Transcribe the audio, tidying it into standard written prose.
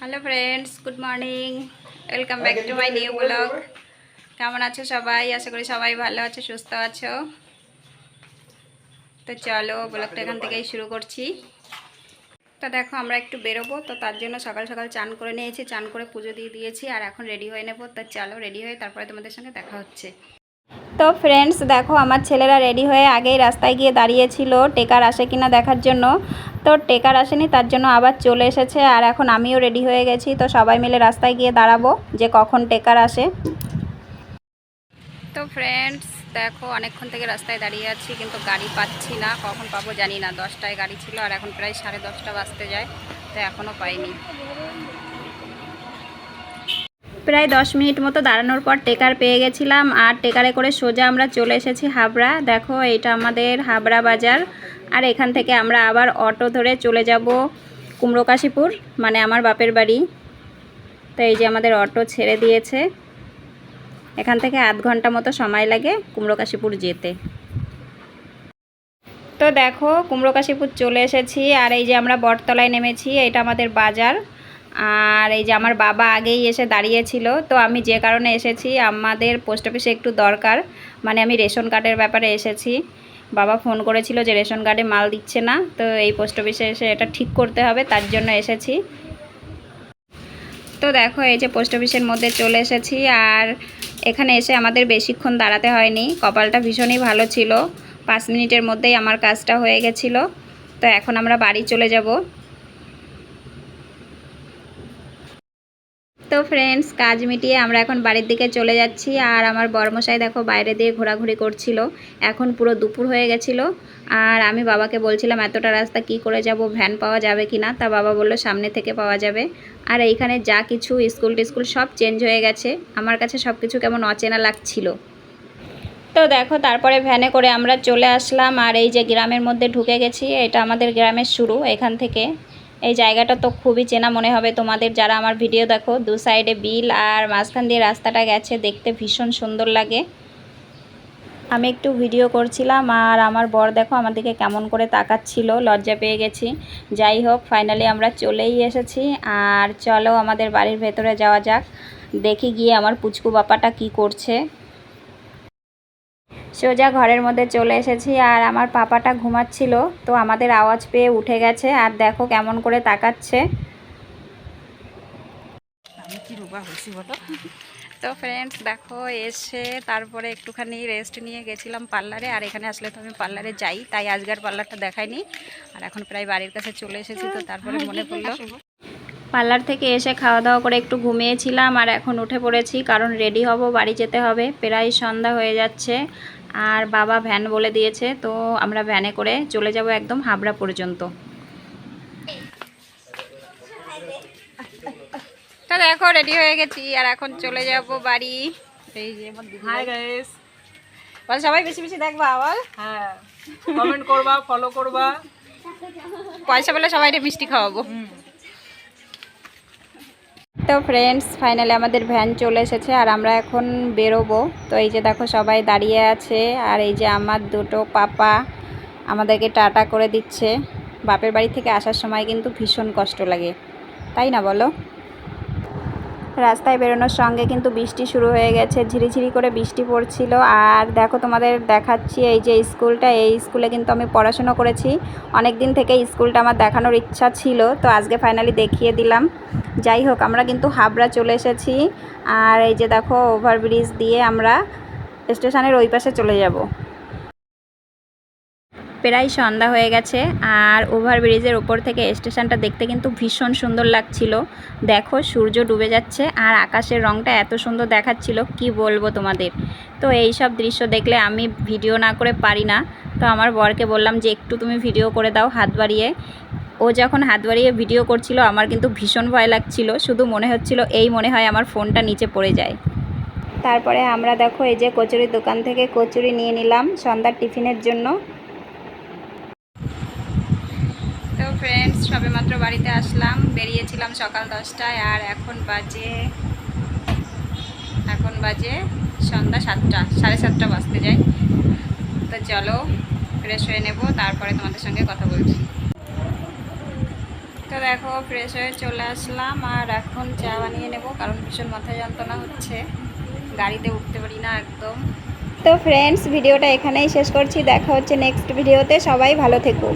Hello friends, good morning. Welcome back to my new blog. কেমন আছো সবাই? আশা করি সবাই ভালো আছো, সুস্থ আছো। তো চলো ব্লগটা এখান থেকেই শুরু করছি। তো দেখো আমরা একটু বেরোবো, তো তার জন্য সকাল সকাল চান করে নিয়েছি, চান করে পুজো দিয়ে দিয়েছি আর এখন রেডি হয়ে নেবো। তো চলো রেডি হয়ে তারপরে তোমাদের সঙ্গে দেখা হচ্ছে। তো ফ্রেন্ডস দেখো, আমার ছেলেরা রেডি হয়ে আগেই রাস্তায় গিয়ে দাঁড়িয়েছিল টেকার আসে কিনা দেখার জন্য। তো টেকার আসেনি, তার জন্য আবার চলে এসেছে আর এখন আমিও রেডি হয়ে গেছি। তো সবাই মিলে রাস্তায় গিয়ে দাঁড়াবো যে কখন টেকার আসে। তো ফ্রেন্ডস দেখো, অনেকক্ষণ থেকে রাস্তায় দাঁড়িয়ে আছি কিন্তু গাড়ি পাচ্ছি না, কখন পাবো জানি না। 10টায় গাড়ি ছিল আর এখন প্রায় 10:30 বাজতে যায়, তো এখনও পাইনি। প্রায় 10 মিনিট মতো দাঁড়ানোর পর টেকার পেয়ে গেছিলাম আর টেকারে করে সোজা আমরা চলে এসেছি হাবড়া। দেখো এটা আমাদের হাবড়া বাজার আর এখান থেকে আমরা আবার অটো ধরে চলে যাব কুমড়োকাশীপুর, মানে আমার বাপের বাড়ি। তো এই যে আমাদের অটো ছেড়ে দিয়েছে, এখান থেকে আধ ঘন্টা মতো সময় লাগে কুমড়োকাশীপুর যেতে। তো দেখো কুমড়োকাশীপুর চলে এসেছি আর এই যে আমরা বটতলায় নেমেছি, এটা আমাদের বাজার। আর এই যে আমার বাবা আগেই এসে দাঁড়িয়েছিল। তো আমি যে কারণে এসেছি, আমাদের পোস্ট অফিসে একটু দরকার, মানে আমি রেশন কার্ডের ব্যাপারে এসেছি। বাবা ফোন করেছিল যে রেশন কার্ডে মাল দিচ্ছে না, তো এই পোস্ট অফিসে এসে এটা ঠিক করতে হবে, তার জন্য এসেছি। তো দেখো এই যে পোস্ট অফিসের মধ্যে চলে এসেছি আর এখানে এসে আমাদের বেশিক্ষণ দাঁড়াতে হয়নি, কপালটা ভীষণই ভালো ছিল। 5 মিনিটের মধ্যেই আমার কাজটা হয়ে গেছিলো। তো এখন আমরা বাড়ি চলে যাব। তো ফ্রেন্ডস কাজ মিটিয়ে আমরা এখন বাড়ির দিকে চলে যাচ্ছি আর আমার বরমশাই দেখো বাইরে দিয়ে ঘোরাঘুরি করছিল। এখন পুরো দুপুর হয়ে গেছিলো আর আমি বাবাকে বলছিলাম এতটা রাস্তা কি করে যাব, ভ্যান পাওয়া যাবে কি না। তা বাবা বলল সামনে থেকে পাওয়া যাবে। আর এইখানে যা কিছু স্কুল টিস্কুল সব চেঞ্জ হয়ে গেছে, আমার কাছে সব কিছু কেমন অচেনা লাগছিল। তো দেখো তারপরে ভ্যানে করে আমরা চলে আসলাম আর এই যে গ্রামের মধ্যে ঢুকে গেছি। এটা আমাদের গ্রামের শুরু এখান থেকে। এই জায়গাটা তো খুবই চেনা মনে হবে তোমাদের যারা আমার ভিডিও দেখো। দু সাইডে বিল আর মাঝখান দিয়ে রাস্তাটা গেছে, দেখতে ভীষণ সুন্দর লাগে। আমি একটু ভিডিও করছিলাম আর আমার বর দেখো আমার দিকে কেমন করে তাকাচ্ছিল, লজ্জা পেয়ে গেছি। যাই হোক ফাইনালি আমরা চলেই এসেছি আর চলো আমাদের বাড়ির ভেতরে যাওয়া যাক, দেখি গিয়ে আমার পুচকু বাপাটা কি করছে। সোজা ঘরের মধ্যে চলে এসেছি আর আমার পাপাটা ঘুমাচ্ছিল, তো আমাদের আওয়াজ পেয়ে উঠে গেছে আর দেখো কেমন করে তাকাচ্ছে। তো ফ্রেন্ডস দেখো এসে তারপরে একটুখানি রেস্ট নিয়ে গেছিলাম পার্লারে, আর এখানে আসলে তো আমি পার্লারে যাই, তাই আজকের পার্লারটা দেখাইনি। আর এখন প্রায় বাড়ির কাছে চলে এসেছি, তো তারপরে মনে পড়লো। পার্লার থেকে এসে খাওয়া দাওয়া করে একটু ঘুমিয়েছিলাম আর এখন উঠে পড়েছি, কারণ রেডি হব, বাড়ি যেতে হবে। প্রায় সন্ধ্যা হয়ে যাচ্ছে আর বাবা ভ্যান বলে দিয়েছে, তো আমরা ভ্যানে করে চলে যাব একদম হাবড়া পর্যন্ত। তো দেখো রেডি হয়ে গেছি আর এখন চলে যাব বাড়ি। এই যে হাই গাইস, বল সবাই বেশি বেশি দেখবা, আবার হ্যাঁ কমেন্ট করবা, ফলো করবা, পয়সা পেলে সবাইকে মিষ্টি খাওয়াবো। তো ফ্রেন্ডস ফাইনালি আমাদের ভ্যান চলে এসেছে আর আমরা এখন বেরোবো। তো এই যে দেখো সবাই দাঁড়িয়ে আছে আর এই যে আমার দুটো পাপা আমাদেরকে টাটা করে দিচ্ছে। বাপের বাড়ি থেকে আসার সময় কিন্তু ভীষণ কষ্ট লাগে, তাই না বলো? রাস্তায় বেরোনোর সঙ্গে কিন্তু বৃষ্টি শুরু হয়ে গেছে, ঝিরিঝিরি করে বৃষ্টি পড়ছিল। আর দেখো তোমাদের দেখাচ্ছি এই যে স্কুলটা, এই স্কুলে কিন্তু আমি পড়াশোনা করেছি। অনেক দিন থেকে স্কুলটা আমার দেখানোর ইচ্ছা ছিল, তো আজকে ফাইনালি দেখিয়ে দিলাম। যাই হোক আমরা কিন্তু হাবড়া চলে এসেছি আর এই যে দেখো ওভারব্রিজ দিয়ে আমরা স্টেশনের ওই পাশে চলে যাব। প্রায় সন্ধ্যা হয়ে গেছে আর ওভারব্রিজের ওপর থেকে স্টেশনটা দেখতে কিন্তু ভীষণ সুন্দর লাগছিল। দেখো সূর্য ডুবে যাচ্ছে আর আকাশের রংটা এত সুন্দর দেখাচ্ছিল, কি বলবো তোমাদের। তো এই সব দৃশ্য দেখলে আমি ভিডিও না করে পারি না, তো আমার বরকে বললাম যে একটু তুমি ভিডিও করে দাও হাত বাড়িয়ে। ও যখন হাত বাড়িয়ে ভিডিও করছিল আমার কিন্তু ভীষণ ভয় লাগছিল, শুধু মনে হচ্ছিল এই মনে হয় আমার ফোনটা নিচে পড়ে যায়। তারপরে আমরা দেখো এই যে কচুরির দোকান থেকে কচুরি নিয়ে নিলাম সন্ধ্যার টিফিনের জন্য। তো ফ্রেন্ডস সবেমাত্র বাড়িতে আসলাম, বেরিয়েছিলাম সকাল 10টায় আর এখন বাজে সন্ধ্যা 7টা, 7:30 বাজতে যায়। তো চলো ফ্রেশ হয়ে নেব, তারপরে তোমাদের সঙ্গে কথা বলছি। তো দেখো ফ্রেশ হয়ে চলে আসলাম আর এখন চা বানিয়ে নেব, কারণ ভীষণ মাথা যন্ত্রণা হচ্ছে, গাড়িতে উঠতে পারি না একদম। তো ফ্রেন্ডস, ভিডিওটা এখানেই শেষ করছি, দেখা হচ্ছে নেক্সট ভিডিওতে। সবাই ভালো থেকো।